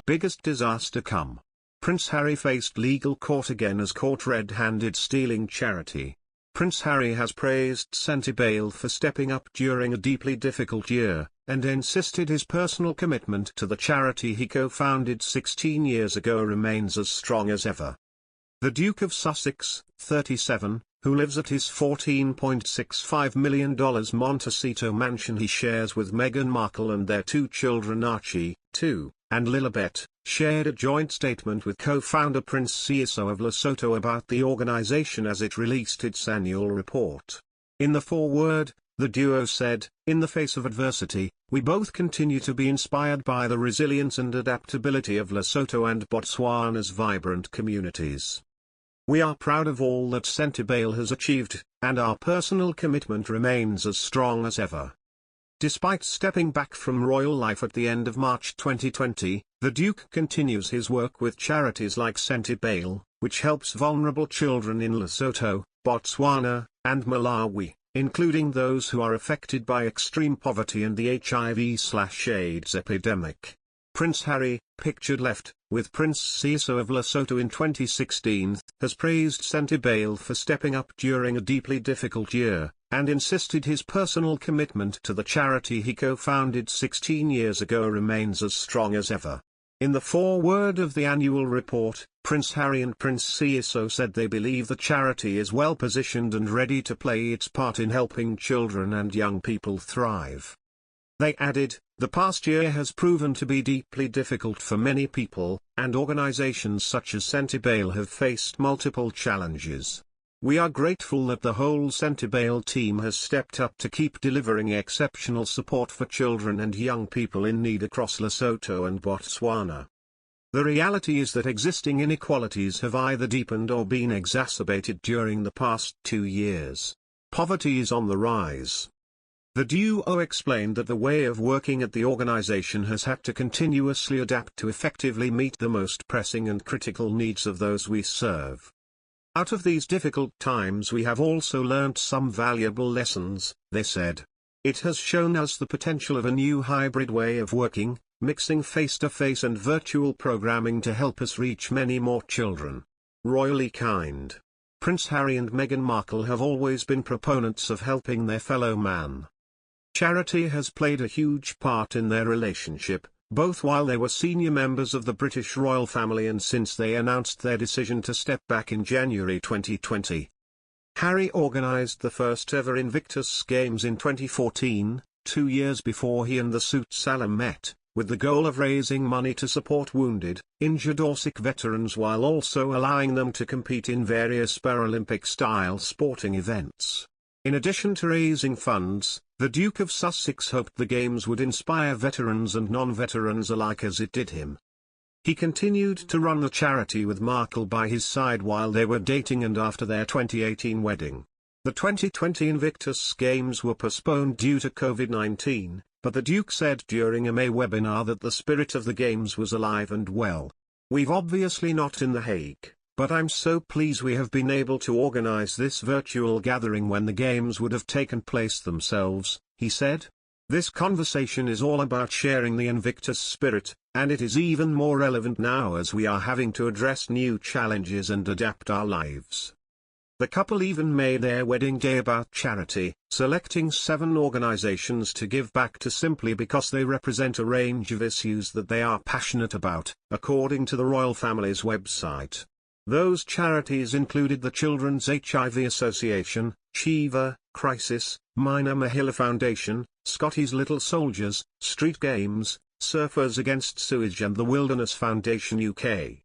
biggest disaster come. Prince Harry faced legal court again as caught red-handed stealing charity. Prince Harry has praised Sentebale for stepping up during a deeply difficult year, and insisted his personal commitment to the charity he co-founded 16 years ago remains as strong as ever. The Duke of Sussex, 37, who lives at his $14.65 million Montecito mansion he shares with Meghan Markle and their two children Archie, 2, and Lilibet, shared a joint statement with co-founder Prince Seeiso of Lesotho about the organization as it released its annual report. In the foreword, the duo said, "In the face of adversity, we both continue to be inspired by the resilience and adaptability of Lesotho and Botswana's vibrant communities. We are proud of all that Sentebale has achieved, and our personal commitment remains as strong as ever." Despite stepping back from royal life at the end of March 2020, the Duke continues his work with charities like Sentebale, which helps vulnerable children in Lesotho, Botswana, and Malawi, including those who are affected by extreme poverty and the HIV/AIDS epidemic. Prince Harry, pictured left, with Prince Seeiso of Lesotho in 2016, has praised Sentebale for stepping up during a deeply difficult year, and insisted his personal commitment to the charity he co-founded 16 years ago remains as strong as ever. In the foreword of the annual report, Prince Harry and Prince Seeiso said they believe the charity is well positioned and ready to play its part in helping children and young people thrive. They added, "The past year has proven to be deeply difficult for many people, and organizations such as Sentebale have faced multiple challenges. We are grateful that the whole Sentebale team has stepped up to keep delivering exceptional support for children and young people in need across Lesotho and Botswana. The reality is that existing inequalities have either deepened or been exacerbated during the past 2 years. Poverty is on the rise." The duo explained that the way of working at the organization has had to continuously adapt to effectively meet the most pressing and critical needs of those we serve. "Out of these difficult times we have also learnt some valuable lessons," they said. "It has shown us the potential of a new hybrid way of working, mixing face-to-face and virtual programming to help us reach many more children." Royally kind. Prince Harry and Meghan Markle have always been proponents of helping their fellow man. Charity has played a huge part in their relationship, both while they were senior members of the British royal family and since they announced their decision to step back in January 2020. Harry organised the first ever Invictus Games in 2014, 2 years before he and the Suit Salam met, with the goal of raising money to support wounded, injured or sick veterans while also allowing them to compete in various Paralympic-style sporting events. In addition to raising funds, the Duke of Sussex hoped the Games would inspire veterans and non-veterans alike as it did him. He continued to run the charity with Markle by his side while they were dating and after their 2018 wedding. The 2020 Invictus Games were postponed due to COVID-19, but the Duke said during a May webinar that the spirit of the Games was alive and well. "We've obviously not in The Hague, but I'm so pleased we have been able to organize this virtual gathering when the Games would have taken place themselves," he said. "This conversation is all about sharing the Invictus spirit, and it is even more relevant now as we are having to address new challenges and adapt our lives." The couple even made their wedding day about charity, selecting 7 organizations to give back to simply because they represent a range of issues that they are passionate about, according to the royal family's website. Those charities included the Children's HIV Association, Shiva, Crisis, Mina Mahila Foundation, Scotty's Little Soldiers, Street Games, Surfers Against Sewage and the Wilderness Foundation UK.